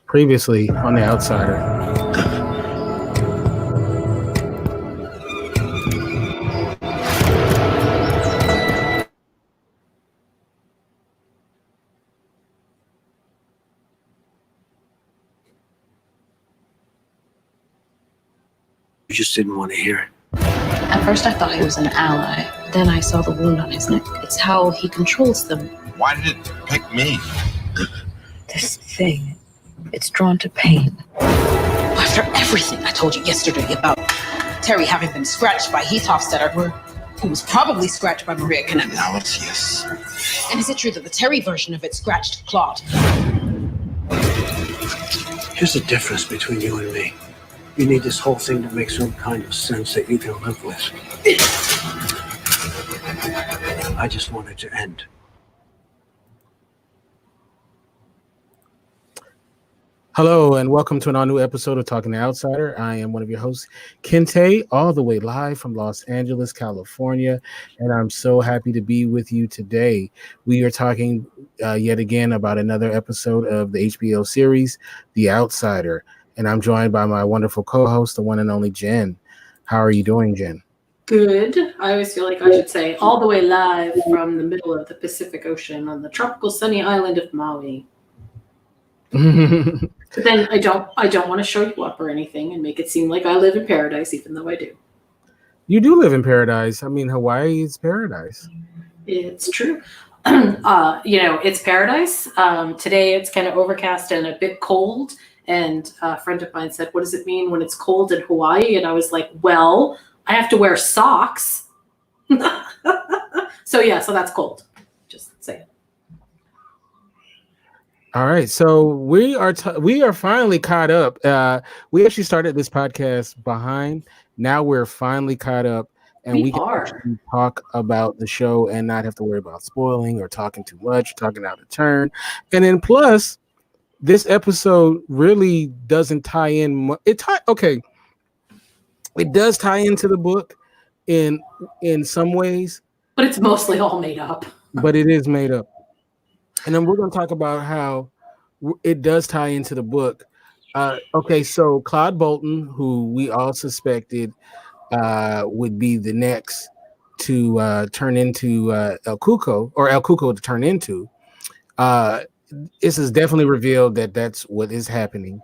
Previously on The Outsider. You just didn't want to hear it. At first I thought he was an ally. Then I saw the wound on his neck. It's how he controls them. Why did it pick me? This thing, it's drawn to pain. After everything I told you yesterday about Terry having been scratched by Heath Hofstetter, who was probably scratched by Maria Kinte. Analysis. And is it true that the Terry version of it scratched Claude? Here's the difference between you and me. You need this whole thing to make some kind of sense that you can live with. I just want it to end. Hello and welcome to an all-new episode of Talking the Outsider. I am one of your hosts, Kinte, all the way live from Los Angeles, California, and I'm so happy to be with you today. We are talking yet again about another episode of the HBO series, The Outsider, and I'm joined by my wonderful co-host, the one and only Jen. How are you doing, Jen? Good. I always feel like I should say all the way live from the middle of the Pacific Ocean on the tropical sunny island of Maui. But then I don't want to show you up or anything and make it seem like I live in paradise, even though I do. You do live in paradise. I mean, Hawaii is paradise. It's true. It's paradise. Today it's kind of overcast and a bit cold. And a friend of mine said, "What does it mean when it's cold in Hawaii?" And I was like, "Well, I have to wear socks." So that's cold. Just saying. All right, so we are finally caught up. We actually started this podcast behind. Now we're finally caught up, and we can actually talk about the show and not have to worry about spoiling or talking too much, talking out of turn. And then plus, this episode really doesn't tie in. It does tie into the book in some ways, but it's mostly all made up. But it is made up. And then we're going to talk about how it does tie into the book. So Claude Bolton, who we all suspected would be the next to turn into El Cuco to turn into, this is definitely revealed that that's what is happening.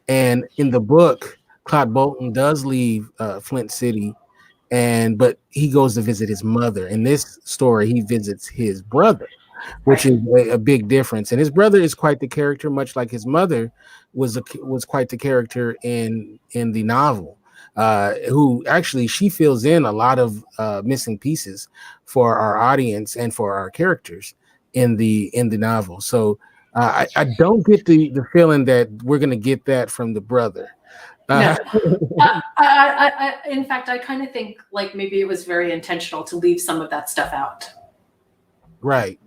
And in the book, Claude Bolton does leave Flint City, but he goes to visit his mother. In this story, he visits his brother, which is a big difference. And his brother is quite the character, much like his mother was quite the character in the novel, who actually she fills in a lot of missing pieces for our audience and for our characters in the novel. So I don't get the feeling that we're going to get that from the brother. No. In fact, I kind of think like maybe it was very intentional to leave some of that stuff out. Right.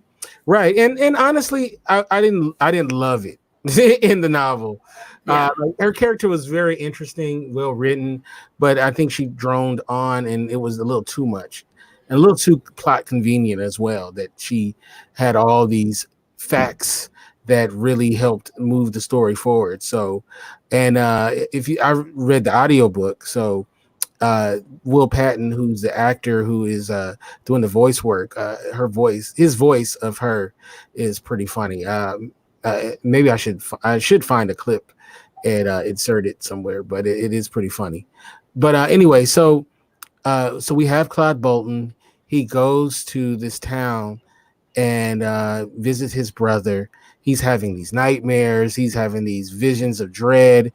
And honestly, I didn't love it in the novel. Yeah. Her character was very interesting, well written, but I think she droned on and it was a little too much and a little too plot convenient as well, that she had all these facts that really helped move the story forward. So, and I read the audiobook, so Will Patton, who's the actor who is doing the voice work, his voice of her is pretty funny. Maybe I should find a clip and insert it somewhere, but it is pretty funny. But anyway, so we have Claude Bolton. He goes to this town and visits his brother. He's having these nightmares. He's having these visions of dread,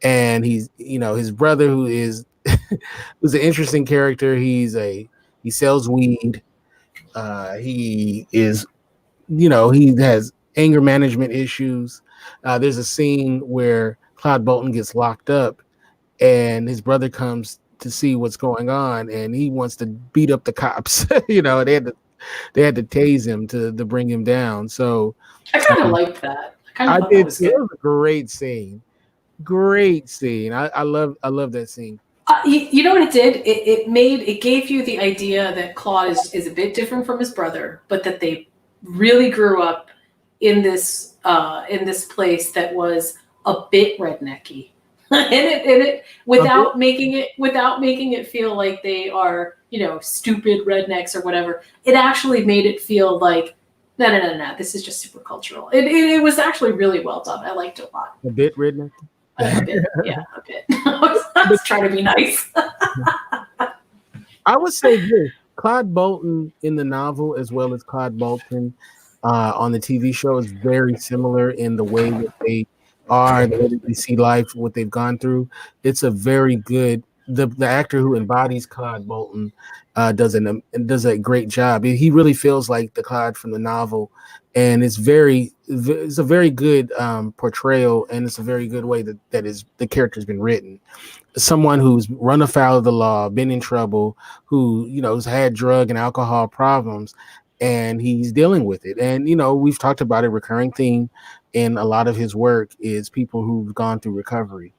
and he's, his brother, who is who's an interesting character. He sells weed. He is, he has anger management issues. There's a scene where Claude Bolton gets locked up and his brother comes to see what's going on and he wants to beat up the cops. They had to tase him to bring him down. So I kind of liked that. I did. It was a great scene. I love that scene. You know what it did? It gave you the idea that Claude is a bit different from his brother, but that they really grew up in this place that was a bit rednecky. and it without making it feel like they are, stupid rednecks or whatever. It actually made it feel like no, this is just super cultural. It was actually really well done. I liked it a lot. A bit redneck. A bit, yeah, a bit. I was trying to be nice. I would say this: Claude Bolton in the novel, as well as Claude Bolton on the TV show, is very similar in the way that they are, the way that they see life, what they've gone through. It's a very good. The actor who embodies Claude Bolton does a great job. He really feels like the Claude from the novel, and it's a very good portrayal, and it's a very good way that the character's been written. Someone who's run afoul of the law, been in trouble, who has had drug and alcohol problems, and he's dealing with it. And we've talked about a recurring theme in a lot of his work is people who've gone through recovery.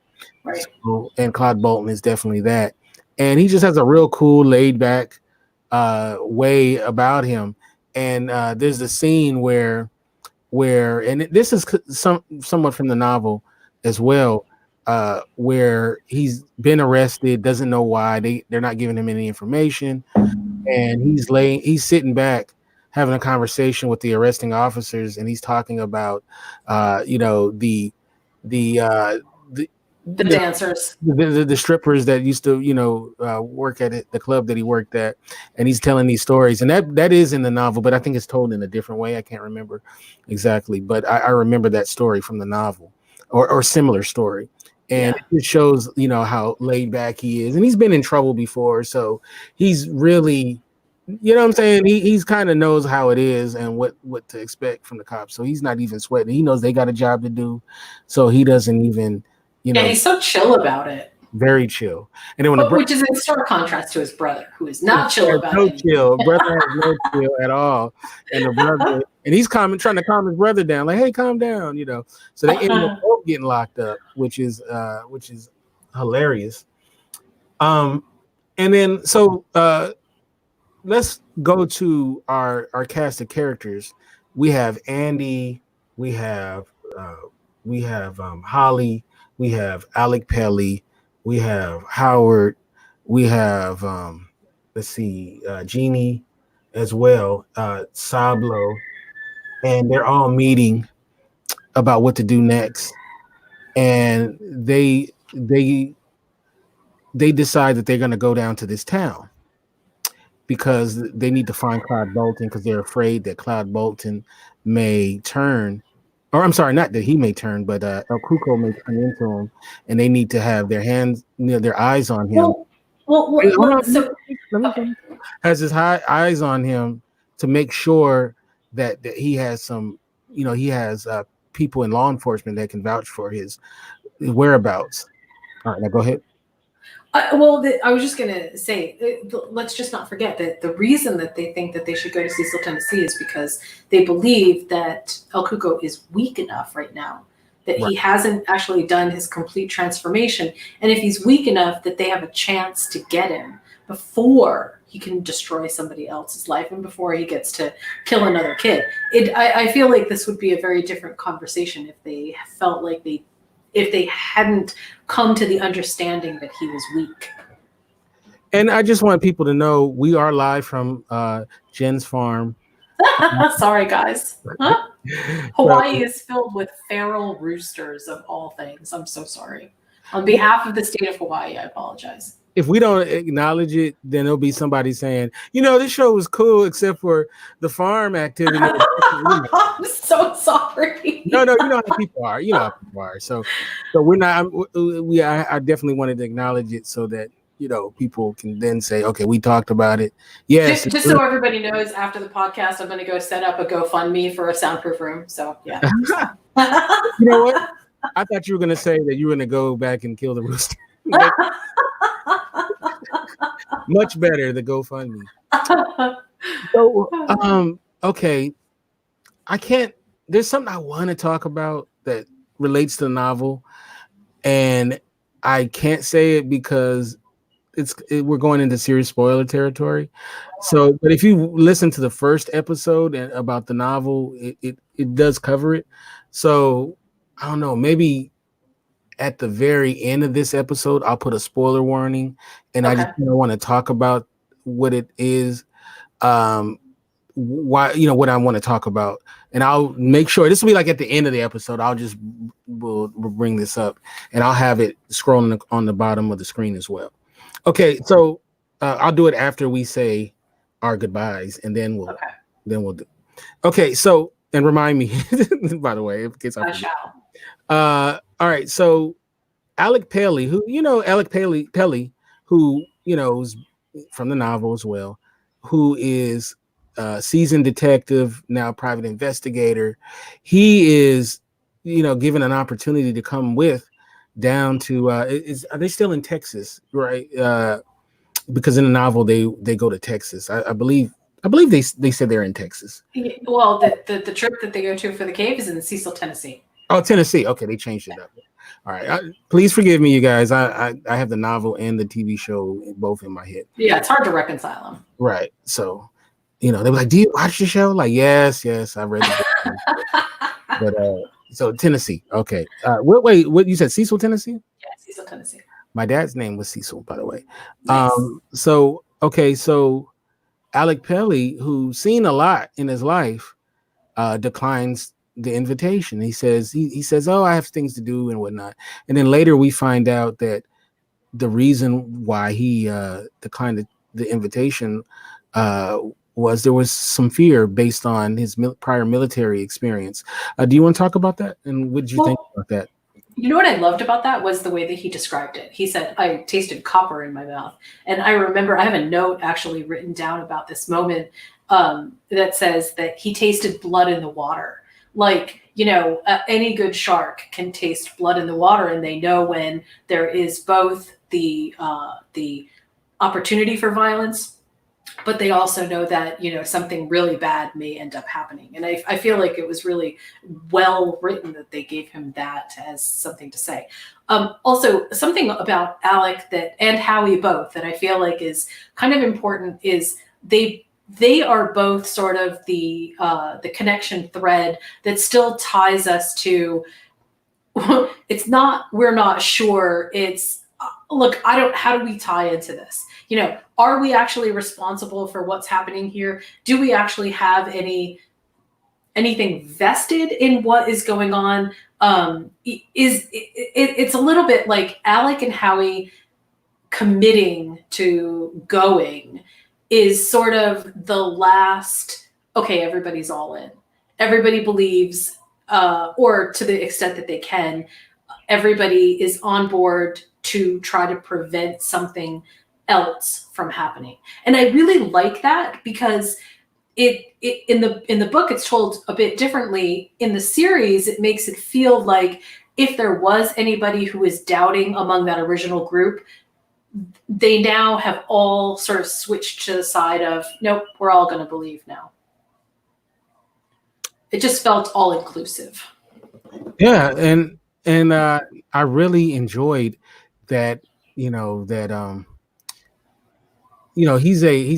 Right. So, and Claude Bolton is definitely that. And he just has a real cool, laid back way about him. And there's a scene where and this is somewhat from the novel as well, where he's been arrested, doesn't know why they're not giving him any information, and he's sitting back having a conversation with the arresting officers, and he's talking about the dancers, the strippers that used to work at the club that he worked at, and he's telling these stories, and that is in the novel, but I think it's told in a different way. I can't remember exactly, but I remember that story from the novel or similar story. And it shows, how laid back he is. And he's been in trouble before. So he's really, what I'm saying? He's kind of knows how it is and what to expect from the cops. So he's not even sweating. He knows they got a job to do. So he doesn't even, And he's so chill about it. Very chill. And then which is in stark contrast to his brother, who is not chill about it. Chill. Brother has no chill at all. And the brother, and he's trying to calm his brother down, like, hey, calm down, So they end up both getting locked up, which is hilarious. And then so let's go to our cast of characters. We have Andy, we have Holly, we have Alec Pelly, we have Howard, we have Jeannie as well, Sablo, and they're all meeting about what to do next. And they decide that they're going to go down to this town because they need to find Claude Bolton, because they're afraid that Claude Bolton may turn. Or I'm sorry, not that he may turn, but El Cuco may turn into him, and they need to have their hands, their eyes on him. Has his eyes on him to make sure that he has some, he has people in law enforcement that can vouch for his whereabouts. All right, now go ahead. I was just going to say, let's just not forget that the reason that they think that they should go to Cecil, Tennessee is because they believe that El Cuco is weak enough right now, that he hasn't actually done his complete transformation. And if he's weak enough, that they have a chance to get him before he can destroy somebody else's life and before he gets to kill another kid. I feel like this would be a very different conversation if they felt like if they hadn't come to the understanding that he was weak. And I just want people to know we are live from Jen's farm. Sorry, guys. Huh? Hawaii is filled with feral roosters of all things. I'm so sorry. On behalf of the state of Hawaii, I apologize. If we don't acknowledge it, then there'll be somebody saying, this show was cool except for the farm activity. I'm so sorry. No, you know how people are. You know how people are. So we're not. I definitely wanted to acknowledge it so that people can then say, okay, we talked about it. Yes. Just so everybody knows, after the podcast, I'm going to go set up a GoFundMe for a soundproof room. So yeah. You know what? I thought you were going to say that you were going to go back and kill the rooster. Much better, the GoFundMe. So, okay. There's something I want to talk about that relates to the novel, and I can't say it because we're going into serious spoiler territory. So, but if you listen to the first episode about the novel, it does cover it. So I don't know, maybe at the very end of this episode, I'll put a spoiler warning, and I Okay. just want to talk about what it is, why, what I want to talk about, and I'll make sure this will be like at the end of the episode. We'll bring this up, and I'll have it scrolling on the bottom of the screen as well. Okay, so I'll do it after we say our goodbyes, and then we'll do. Okay, so and remind me, by the way, in case I forget. shall. All right, so Alec Paley, who who is from the novel as well, who is a seasoned detective, now private investigator. He is, given an opportunity to come down to are they still in Texas, right? Because in the novel they go to Texas. I believe they said they're in Texas. Well, the trip that they go to for the cave is in Cecil, Tennessee. Oh, Tennessee. Okay, they changed it up. All right. Please forgive me, you guys. I have the novel and the TV show both in my head. Yeah, it's hard to reconcile them. Right. So, they were like, "Do you watch the show?" Like, yes, I read the book. But so Tennessee. Okay. Wait, what you said? Cecil, Tennessee? Yeah, Cecil, Tennessee. My dad's name was Cecil, by the way. Nice. So Alec Pelly, who's seen a lot in his life, declines the invitation. He says, "Oh, I have things to do and whatnot." And then later we find out that the reason why he declined the invitation was there was some fear based on his prior military experience. Do you want to talk about that? And what did you think about that? You know what I loved about that was the way that he described it. He said, "I tasted copper in my mouth." And I remember I have a note actually written down about this moment that says that he tasted blood in the water. Like, any good shark can taste blood in the water, and they know when there is both the opportunity for violence, but they also know that, something really bad may end up happening. And I feel like it was really well written that they gave him that as something to say. Also, something about Alec and Howie both that I feel like is kind of important is they are both sort of the connection thread that still ties us to. We're not sure. It's look, how do we tie into this? Are we actually responsible for what's happening here? Do we actually have anything vested in what is going on? It's a little bit like Alec and Howie committing to going is sort of the last, okay, everybody's all in. Everybody believes, or to the extent that they can, everybody is on board to try to prevent something else from happening. And I really like that because it in the book it's told a bit differently. In the series, it makes it feel like if there was anybody who was doubting among that original group, they now have all sort of switched to the side of, nope, we're all going to believe now. It just felt all inclusive. Yeah, and I really enjoyed that. He's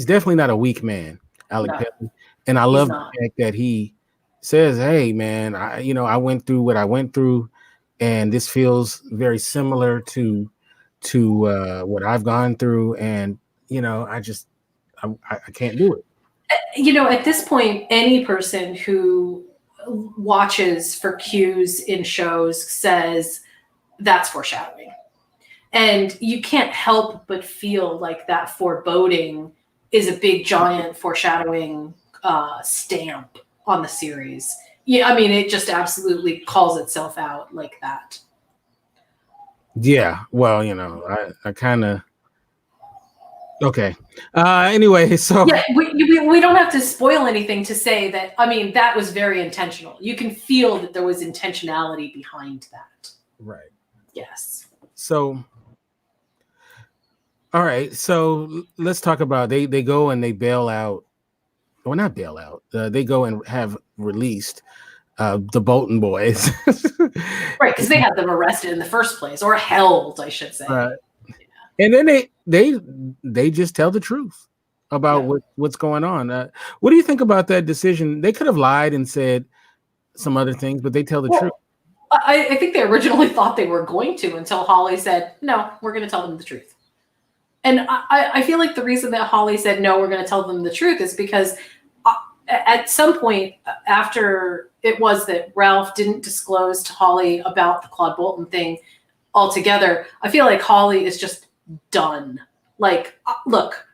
definitely not a weak man, Alec Pelly. And I love the fact that he says, "Hey, man, I went through what I went through, and this feels very similar to what I've gone through, and I can't do it." At this point, any person who watches for cues in shows says that's foreshadowing. And you can't help but feel like that foreboding is a big, giant foreshadowing stamp on the series. Yeah, I mean, it just absolutely calls itself out like that. Yeah, well, I kind of. Okay. Anyway, so yeah, we don't have to spoil anything to say that. I mean, that was very intentional. You can feel that there was intentionality behind that. Right. Yes. So, all right. So let's talk about they go and they bail out. Well, not bail out. They go and have released the Bolton boys. Right, because they had them arrested in the first place, or held, I should say. Yeah. And then they just tell the truth about what's going on. What do you think about that decision? They could have lied and said some other things, but they tell the truth. I think they originally thought they were going to until Holly said, no, we're going to tell them the truth. And I feel like the reason that Holly said, no, we're going to tell them the truth is because at some point after it was that Ralph didn't disclose to Holly about the Claude Bolton thing altogether, I feel like Holly is just done. Like, look,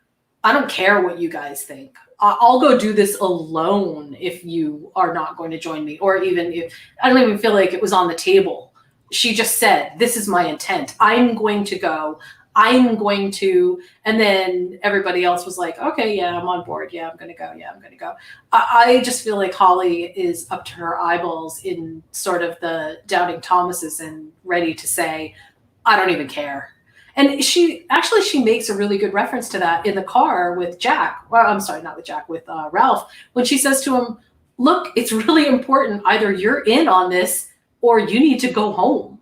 I don't care what you guys think. I'll go do this alone if you are not going to join me. Or even if, I don't even feel like it was on the table. She just said, this is my intent. I'm going to go. I'm going to, and then everybody else was like, okay, yeah, I'm on board. Yeah, I'm going to go. Yeah, I'm going to go. I just feel like Holly is up to her eyeballs in sort of the doubting Thomases and ready to say, I don't even care. And she makes a really good reference to that in the car with Jack. Well, I'm sorry, not with Jack, with Ralph, when she says to him, look, it's really important. Either you're in on this or you need to go home.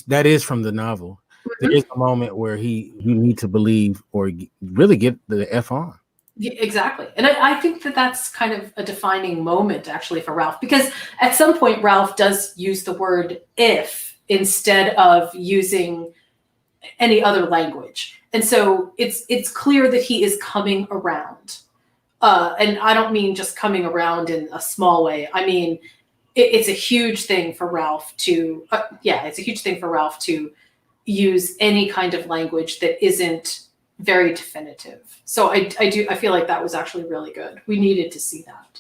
That is from the novel. There is a moment where you need to believe or really get the F on. Yeah, exactly. And I think that that's kind of a defining moment actually for Ralph, because at some point Ralph does use the word if instead of using any other language. And so it's clear that he is coming around. And I don't mean just coming around in a small way. I mean, it's a huge thing for Ralph to, use any kind of language that isn't very definitive. So I feel like that was actually really good. We needed to see that.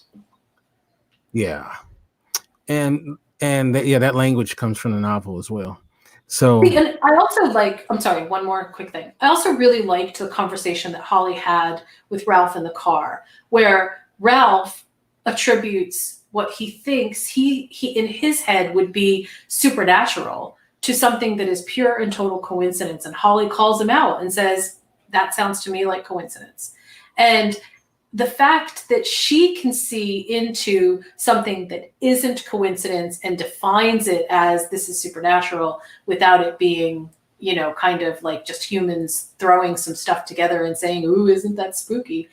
Yeah. And that language comes from the novel as well. So, and I also I'm sorry, one more quick thing. I also really liked the conversation that Holly had with Ralph in the car, where Ralph attributes what he thinks he in his head would be supernatural to something that is pure and total coincidence. And Holly calls him out and says, that sounds to me like coincidence. And the fact that she can see into something that isn't coincidence and defines it as this is supernatural without it being, kind of like just humans throwing some stuff together and saying, ooh, isn't that spooky,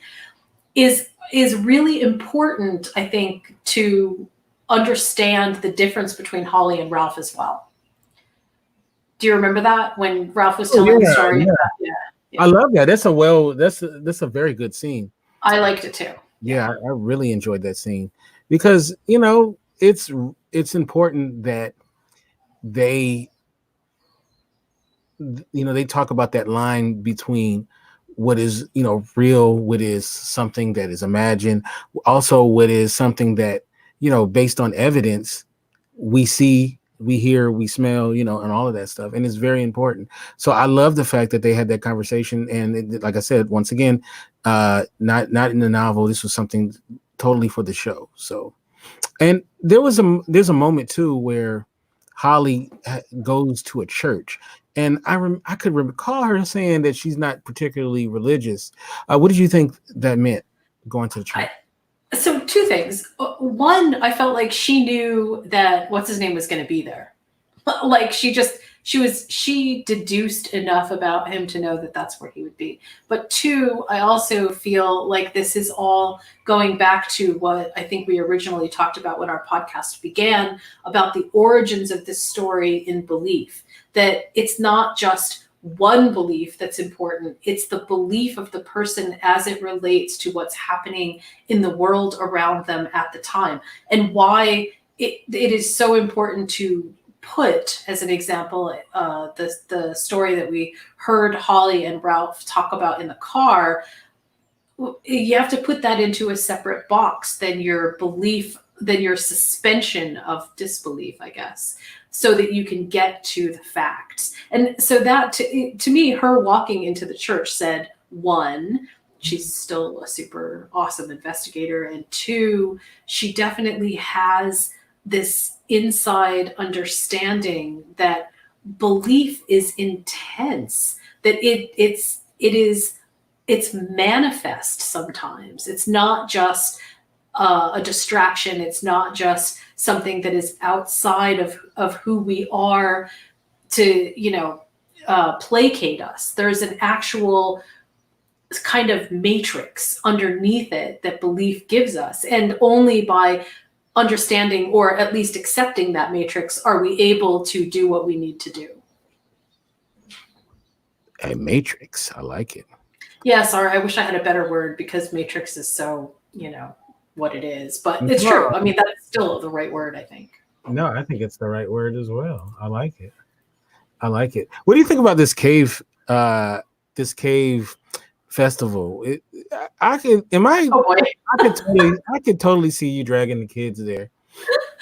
is really important, I think, to understand the difference between Holly and Ralph as well. Do you remember that when Ralph was telling the story? Yeah. I love that. That's a very good scene. I liked it too. Yeah, I really enjoyed that scene because it's important that they talk about that line between what is real, what is something that is imagined, also what is something that based on evidence we see, we hear, we smell, and all of that stuff. And it's very important. So I love the fact that they had that conversation. And like I said, once again, not in the novel. This was something totally for the show. So, and there's a moment too where Holly goes to a church, and I could recall her saying that she's not particularly religious. What did you think that meant, going to the church? So two things. One, I felt like she knew that what's his name was going to be there. Like she deduced enough about him to know that that's where he would be. But two, I also feel like this is all going back to what I think we originally talked about when our podcast began, about the origins of this story in belief, that it's not just one belief that's important. It's the belief of the person as it relates to what's happening in the world around them at the time, and why it is so important to put, as an example, the story that we heard Holly and Ralph talk about in the car. You have to put that into a separate box than your belief, than your suspension of disbelief, I guess, so that you can get to the facts. And so that, to me, her walking into the church said, one, she's still a super awesome investigator, and two, she definitely has this inside understanding that belief is intense, that it's manifest sometimes. It's not just a distraction. It's not just something that is outside of who we are to, placate us. There's an actual kind of matrix underneath it that belief gives us. And only by understanding or at least accepting that matrix are we able to do what we need to do. A matrix. I like it. Yeah, sorry, I wish I had a better word because matrix is so, what it is. But it's true. I mean, that's still the right word, I think. No, I think it's the right word as well. I like it. I like it. What do you think about this cave festival? I could totally see you dragging the kids there.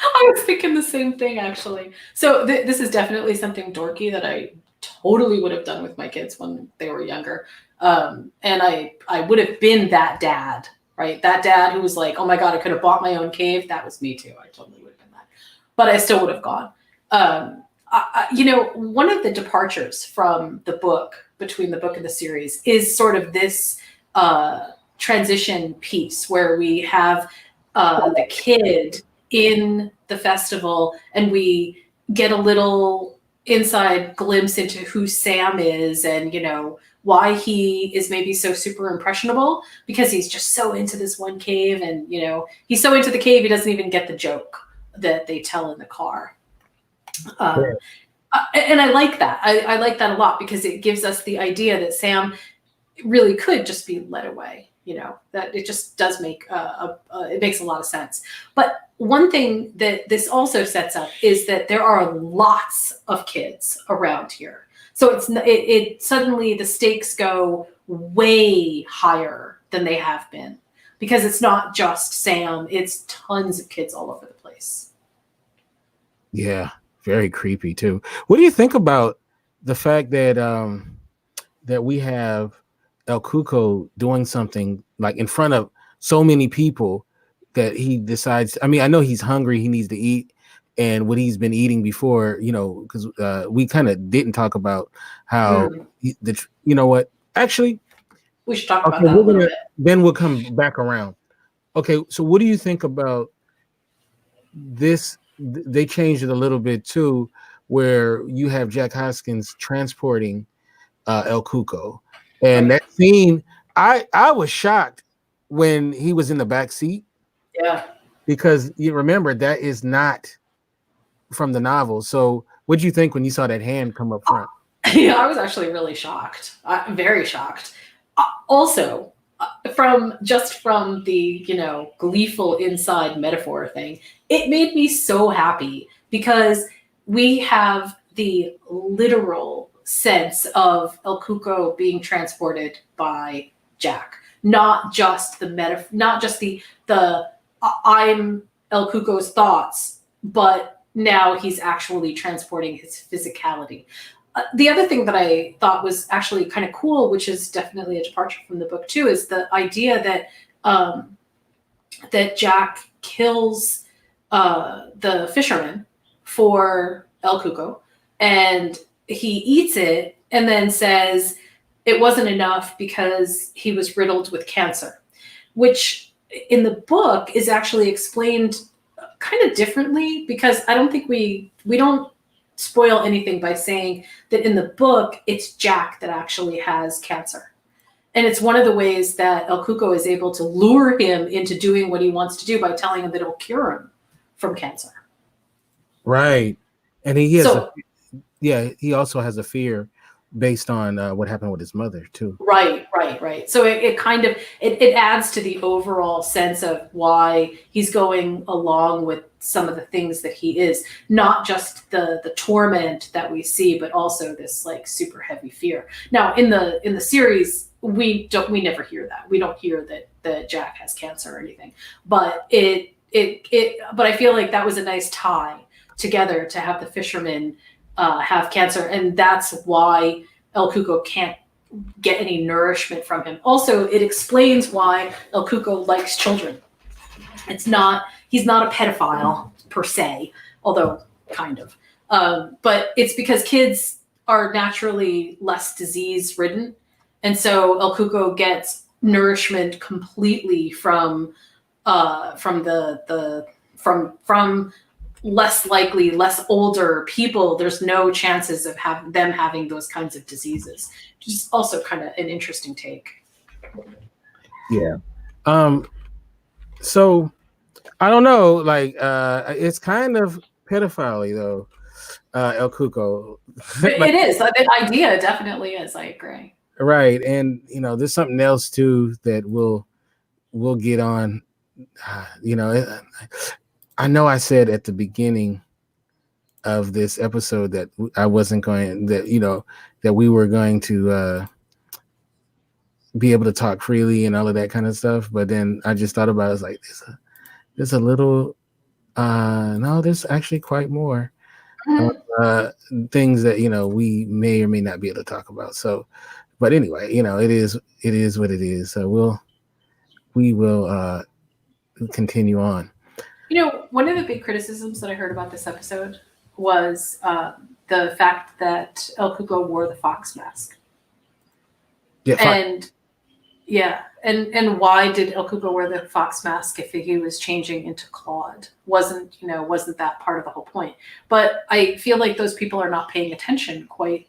I was thinking the same thing, actually. So this is definitely something dorky that I totally would have done with my kids when they were younger. And I would have been that dad, right? That dad who was like, oh my God, I could have bought my own cave. That was me too. I totally would have been that. But I still would have gone. One of the departures from the book, between the book and the series, is sort of this transition piece where we have the kid in the festival and we get a little inside glimpse into who Sam is and, why he is maybe so super impressionable because he's just so into this one cave and, he's so into the cave he doesn't even get the joke that they tell in the car. And I like that. I like that a lot because it gives us the idea that Sam really could just be led away, that it just does make, it makes a lot of sense. But one thing that this also sets up is that there are lots of kids around here. So it suddenly the stakes go way higher than they have been because it's not just Sam, it's tons of kids all over the place. Yeah, very creepy too. What do you think about the fact that that we have El Cuco doing something like in front of so many people that he decides, I mean, I know he's hungry, he needs to eat, and what he's been eating before, because we kind of didn't talk about how, actually, we should talk about that a little bit. Then we'll come back around. Okay, so what do you think about this? They changed it a little bit too, where you have Jack Hoskins transporting El Cuco. And that scene, I was shocked when he was in the back seat. Yeah. Because you remember that is not from the novel. So what did you think when you saw that hand come up front? Yeah, I was actually really shocked. Very shocked. Also, from the, gleeful inside metaphor thing, it made me so happy because we have the literal sense of El Cuco being transported by Jack, not just the not just the I'm El Cuco's thoughts, but now he's actually transporting his physicality. The other thing that I thought was actually kind of cool, which is definitely a departure from the book too, is the idea that that Jack kills the fisherman for El Cuco, and he eats it and then says it wasn't enough because he was riddled with cancer, which in the book is actually explained kind of differently because I don't think we don't spoil anything by saying that in the book it's Jack that actually has cancer. And it's one of the ways that El Cuco is able to lure him into doing what he wants to do by telling him that it'll cure him from cancer. Right. And he has he also has a fear based on what happened with his mother too. Right. So it kind of it adds to the overall sense of why he's going along with some of the things that he is, not just the torment that we see, but also this like super heavy fear. Now in the series, we never hear that. We don't hear that Jack has cancer or anything. But but I feel like that was a nice tie together to have the fisherman have cancer, and that's why El Cuco can't get any nourishment from him. Also, it explains why El Cuco likes children. He's not a pedophile per se, although kind of. But it's because kids are naturally less disease ridden, and so El Cuco gets nourishment completely from less likely, less older people. There's no chances of them having those kinds of diseases, which is also kind of an interesting take. Yeah. So I don't know. Like, it's kind of pedophile though. El Cuco. Like, It is. The idea definitely is. I agree. right, and there's something else too that we'll get on. I know I said at the beginning of this episode that I wasn't going that we were going to be able to talk freely and all of that kind of stuff, but then I just thought about it. It's like there's a little no, there's actually quite more things that we may or may not be able to talk about. So, but anyway, it is what it is. So we will continue on. One of the big criticisms that I heard about this episode was the fact that El Cuco wore the fox mask. Yeah, and why did El Cuco wear the fox mask if he was changing into Claude? Wasn't that part of the whole point? But I feel like those people are not paying attention quite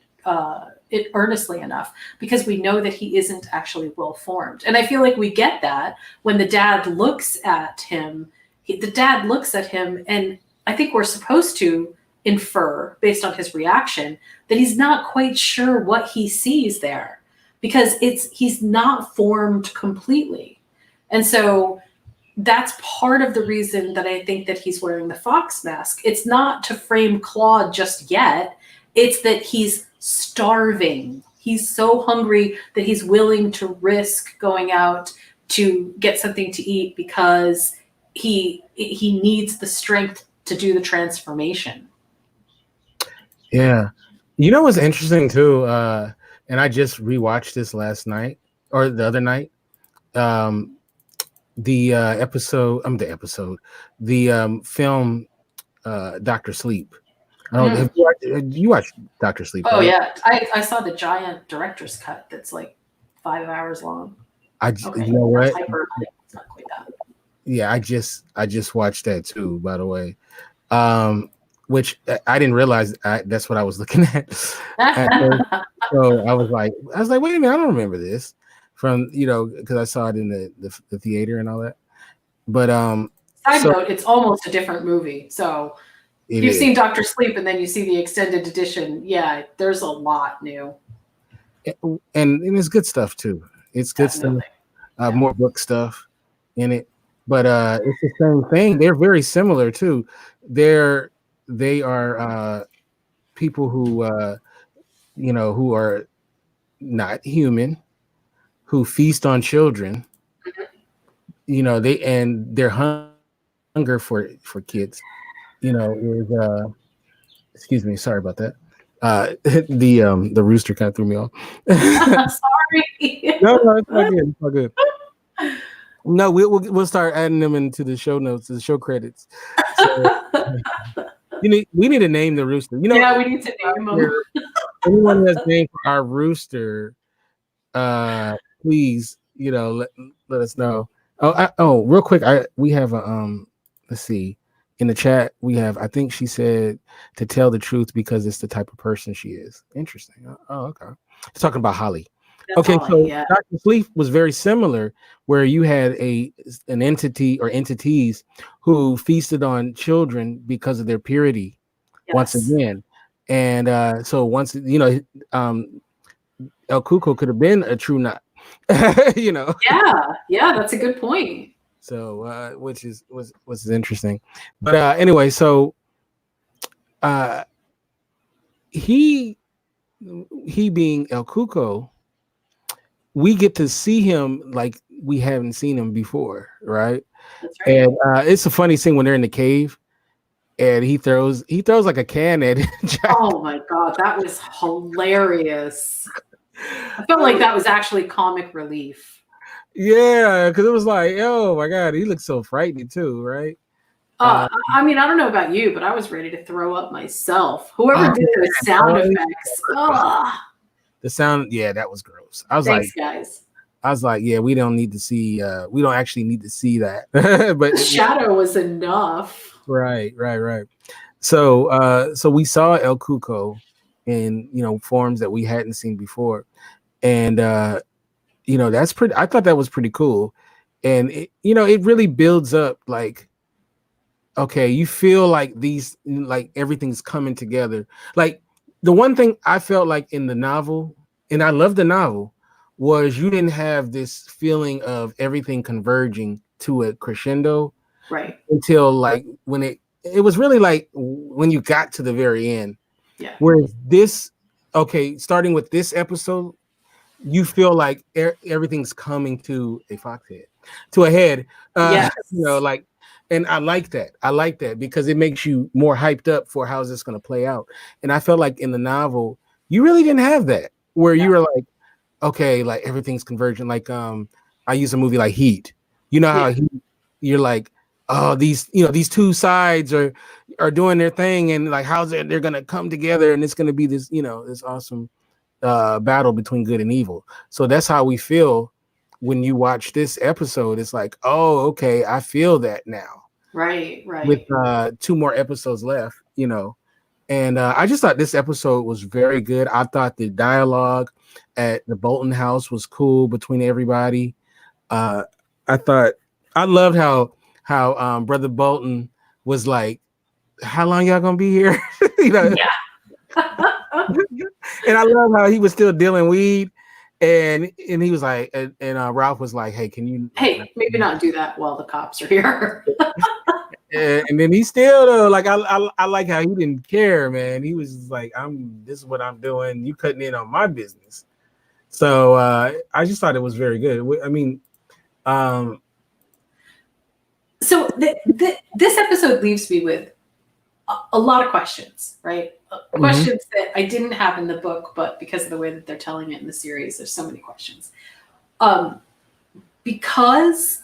earnestly enough, because we know that he isn't actually well formed. And I feel like we get that when the dad looks at him. The dad looks at him, and I think we're supposed to infer, based on his reaction, that he's not quite sure what he sees there, because he's not formed completely. And so that's part of the reason that I think that he's wearing the fox mask. It's not to frame Claude just yet. It's that he's starving. He's so hungry that he's willing to risk going out to get something to eat because he needs the strength to do the transformation. Yeah. What's interesting too, and I just rewatched this last night or the other night. The film Dr. Sleep. I don't have you watched Dr. Sleep? Oh, right? yeah. I saw the giant director's cut that's like 5 hours long. You know what? It's not quite that. Yeah, I just watched that too, by the way. Which I didn't realize that's what I was looking at. So I was like, wait a minute, I don't remember this from because I saw it in the theater and all that. But side note, it's almost a different movie. So you've seen Dr. Sleep and then you see the extended edition. Yeah, there's a lot new. And it's good stuff too. It's good Definitely. Stuff. More book stuff in it. But it's the same thing. They're very similar too. They are people who who are not human, who feast on children. Their hunger for kids. Is excuse me, sorry about that. The rooster kind of threw me off. Sorry. No, it's all good. It's all good. No, we'll start adding them into the show notes, the show credits. So, we need to name the rooster. Yeah, we need to name him. Anyone who has a name for our rooster, please, let us know. Real quick, we have a let's see, in the chat we have. I think she said to tell the truth because it's the type of person she is. Interesting. Oh, okay. It's talking about Holly. That's okay, so yeah. Dr. Sleep was very similar, where you had an entity or entities who feasted on children because of their purity. Yes. Once again, and so once El Cuco could have been a true nut, Yeah, that's a good point. So, which was interesting, but anyway, so he being El Cuco, we get to see him like we haven't seen him before, right? That's right. And it's a funny scene when they're in the cave, and he throws like a can at it. Oh my god, that was hilarious! I felt like that was actually comic relief. Yeah, because it was like, oh my god, he looks so frightening too, right? I mean, I don't know about you, but I was ready to throw up myself. Whoever did those sound effects. The sound, yeah, that was gross. Thanks, guys. I was like, yeah, we don't actually need to see that. But the shadow was enough. Right. So we saw El Cuco in forms that we hadn't seen before, and that's pretty. I thought that was pretty cool, and it really builds up like okay, you feel like these, like everything's coming together. Like the one thing I felt like in the novel, and I love the novel, was you didn't have this feeling of everything converging to a crescendo Right. until like when it was really like when you got to the very end. Yeah. Whereas this, okay, starting with this episode, you feel like everything's coming to a foxhead, to a head. Yes. Like, and I like that. I like that because it makes you more hyped up for how's this going to play out. And I felt like in the novel, you really didn't have that, where you were like, okay, like everything's convergent. Like, I use a movie like Heat. You know how you're like, oh, these two sides are doing their thing, and like how's it they're gonna come together, and it's gonna be this, this awesome battle between good and evil. So that's how we feel when you watch this episode. It's like, oh, okay, I feel that now. Right. With 2 more episodes left, and I just thought this episode was very good. I thought the dialogue at the Bolton house was cool between everybody. I thought I loved how Brother Bolton was like, how long y'all gonna be here? Yeah. And I love how he was still dealing weed, and he was like, and Ralph was like, hey, can you maybe not do that while the cops are here. and then he still though, like I like how he didn't care, man. He was like, this is what I'm doing, you cutting in on my business. So I just thought it was very good. I mean, so this episode leaves me with a lot of questions, right? Questions that I didn't have in the book, but because of the way that they're telling it in the series, there's so many questions. Because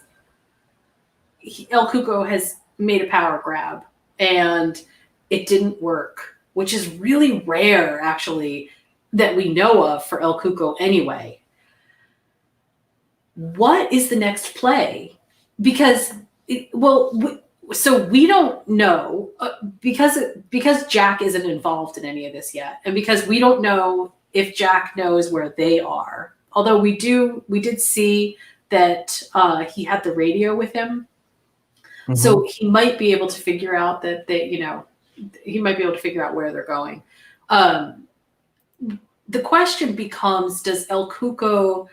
El Cuco has made a power grab and it didn't work, which is really rare, actually, that we know of for El Cuco anyway. What is the next play? Because, so we don't know because Jack isn't involved in any of this yet, and because we don't know if Jack knows where they are. Although we did see that he had the radio with him, so he might be able to figure out that he might be able to figure out where they're going. The question becomes: does El Cuco?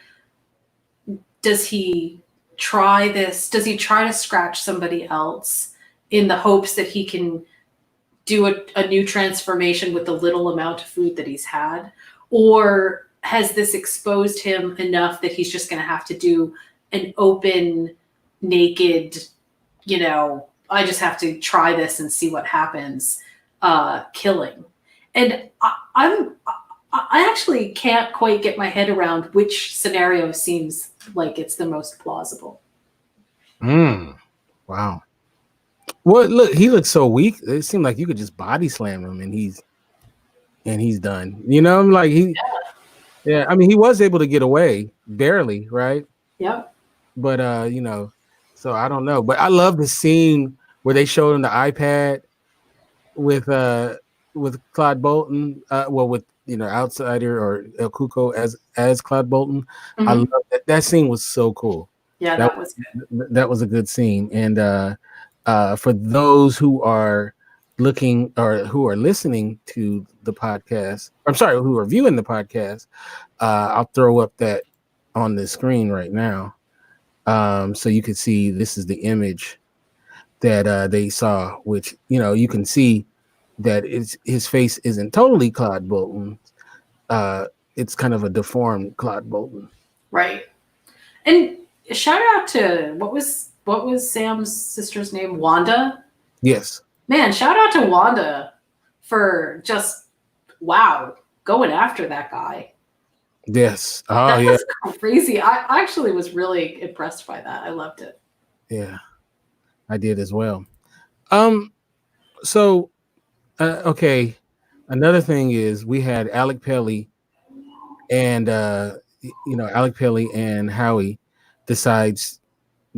Does he try this? Does he try to scratch somebody else in the hopes that he can do a new transformation with the little amount of food that he's had? Or has this exposed him enough that he's just going to have to do an open, naked, I just have to try this and see what happens, killing? And I actually can't quite get my head around which scenario seems like it's the most plausible. Wow. Well, look, he looks so weak. It seemed like you could just body slam him and he's done. Like yeah. I mean, he was able to get away barely, right? Yep. But so I don't know. But I love the scene where they showed him the iPad with Claude Bolton. With Outsider or El Cuco as Claude Bolton. I love that scene was so cool. Yeah, that was good. That was a good scene. And for those who are looking or who are listening to the podcast, who are viewing the podcast, I'll throw up that on the screen right now, so you can see this is the image that they saw, which you can see that his face isn't totally Claude Bolton. It's kind of a deformed Claude Bolton. Right. And shout out to what was Sam's sister's name? Wanda? Yes. Man, shout out to Wanda for just going after that guy. Yes. Oh, that yeah. was crazy. I actually was really impressed by that. I loved it. Yeah, I did as well. So okay, another thing is we had Alec Pelly and Alec Pelly and Howie decides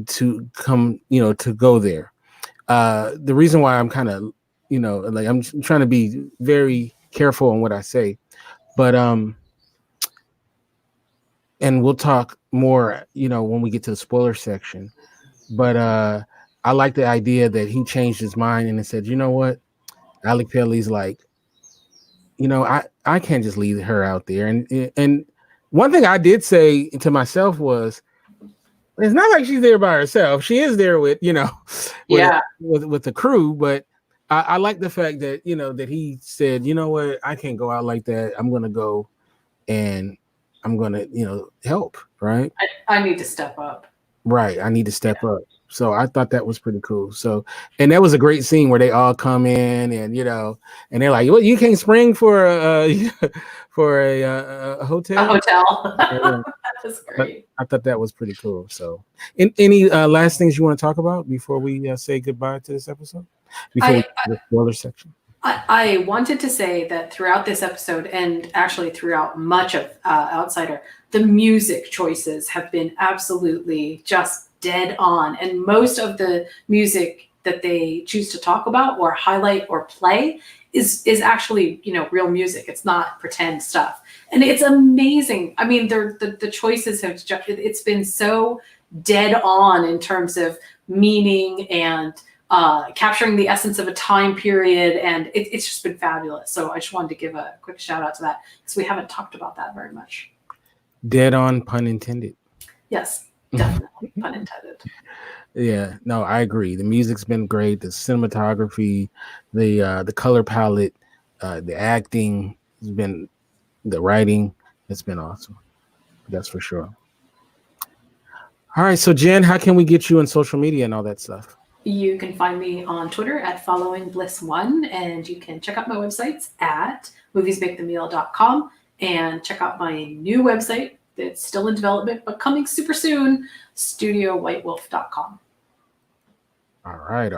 to come, to go there. The reason why I'm kind of, like I'm trying to be very careful on what I say, but and we'll talk more, when we get to the spoiler section. But I like the idea that he changed his mind and said, you know what, Alec Pelly's like, I can't just leave her out there. And one thing I did say to myself was, it's not like she's there by herself. She is there with, Yeah. with the crew. But I like the fact that, that he said, you know what, I can't go out like that. I'm going to go and I'm going to, help. Right. I need to step up. Right. I need to step up. So I thought that was pretty cool. So, and that was a great scene where they all come in and, and they're like, well, you can't spring for for a hotel. A hotel. Yeah. That's great. I thought that was pretty cool. So, any last things you want to talk about before we say goodbye to this episode? Before we the spoiler section. I wanted to say that throughout this episode, and actually throughout much of Outsider, the music choices have been absolutely just dead on. And most of the music that they choose to talk about or highlight or play is actually, real music. It's not pretend stuff. And it's amazing. I mean, the choices have just, it's been so dead on in terms of meaning and capturing the essence of a time period. And it's just been fabulous. So I just wanted to give a quick shout out to that because we haven't talked about that very much. Dead on, pun intended. Yes, definitely, pun intended. Yeah, no, I agree. The music's been great. The cinematography, the color palette, the acting has been, the writing, it's been awesome. That's for sure. All right, so Jen, how can we get you on social media and all that stuff? You can find me on Twitter at followingbliss1, and you can check out my websites at moviesmakethemeal.com and check out my new website that's still in development but coming super soon, studiowhitewolf.com. All right.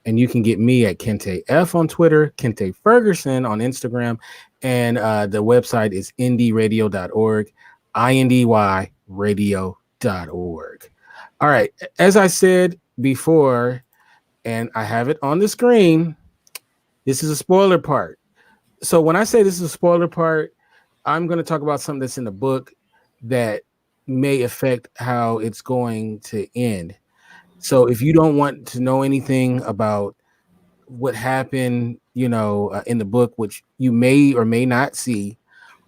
And you can get me at Kinte F on Twitter, Kinte Ferguson on Instagram, and the website is indyradio.org, indyradio.org. All right, as I said before, and I have it on the screen, this is a spoiler part. So when I say this is a spoiler part, I'm going to talk about something that's in the book that may affect how it's going to end. So if you don't want to know anything about what happened, in the book, which you may or may not see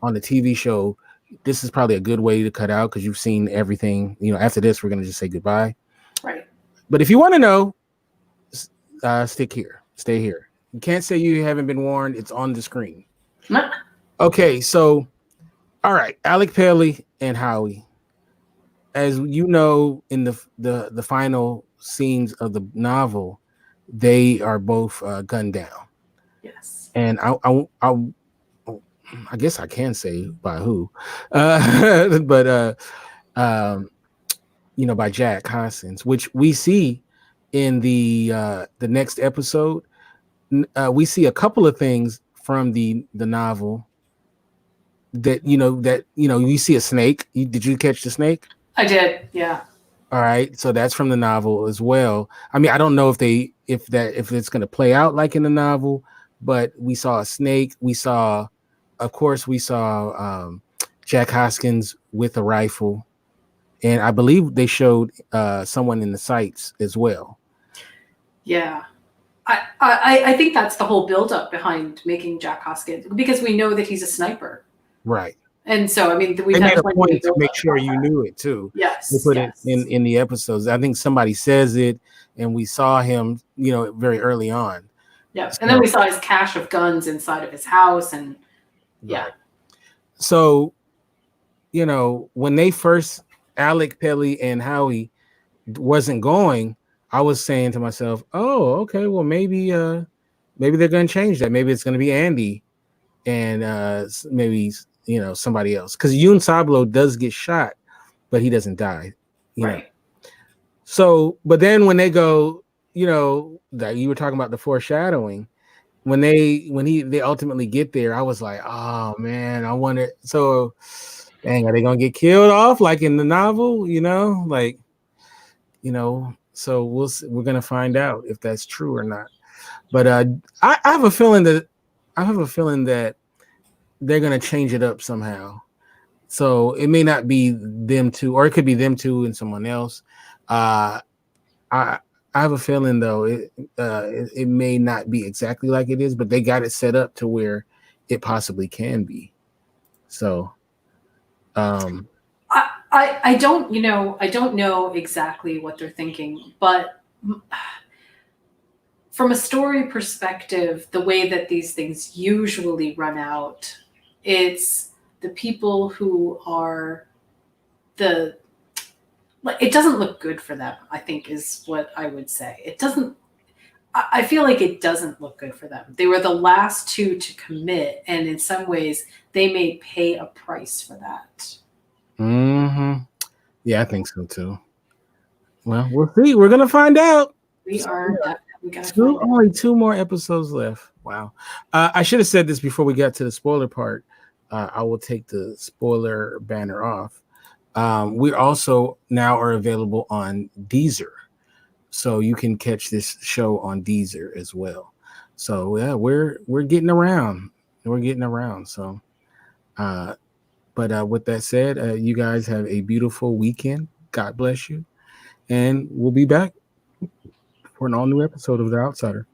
on the TV show, this is probably a good way to cut out because you've seen everything. After this, we're going to just say goodbye. Right. But if you want to know, stay here. You can't say you haven't been warned. It's on the screen. Okay, so, all right, Alec Pelly and Howie. As you know, in the final scenes of the novel, they are both gunned down. Yes. And I guess I can say by who, but by Jack Hoskins, which we see in the next episode. We see a couple of things from the novel that you see a snake. Did you catch the snake? I did, yeah. All right, so that's from the novel as well. I mean, I don't know if it's going to play out like in the novel, but we saw a snake. We saw Jack Hoskins with a rifle, and I believe they showed someone in the sights as well. Yeah. I think that's the whole buildup behind making Jack Hoskins, because we know that he's a sniper. Right. And so, I mean, we made had a point to make sure you knew it too. Yes. They put it in the episodes. I think somebody says it, and we saw him, very early on. Yeah. And then we saw his cache of guns inside of his house, and yeah. Right. So, when they first, Alec Pelly and Howie wasn't going, I was saying to myself, oh, okay, well, maybe they're going to change that. Maybe it's going to be Andy and maybe, somebody else. Because Yoon Sablo does get shot, but he doesn't die. Right. So, but then when they go, that you were talking about the foreshadowing, when they ultimately get there, I was like, oh man, I wonder. So, dang, are they gonna get killed off like in the novel? So we're gonna find out if that's true or not. But I have a feeling that they're gonna change it up somehow. So it may not be them two, or it could be them two and someone else. I I have a feeling though it may not be exactly like it is, but they got it set up to where it possibly can be. So, I don't, I don't know exactly what they're thinking, but from a story perspective, the way that these things usually run out, it's the people who are it doesn't look good for them, I think is what I would say. It doesn't, I feel like it doesn't look good for them. They were the last two to commit, and in some ways, they may pay a price for that. Yeah, I think so too. Well, we'll see. We're gonna find out. We are definitely gonna find out. Only 2 more episodes left. Wow. I should have said this before we got to the spoiler part. I will take the spoiler banner off. We also now are available on Deezer, so you can catch this show on Deezer as well. So yeah, we're getting around. We're getting around. So, but with that said, you guys have a beautiful weekend. God bless you, and we'll be back for an all new episode of The Outsider.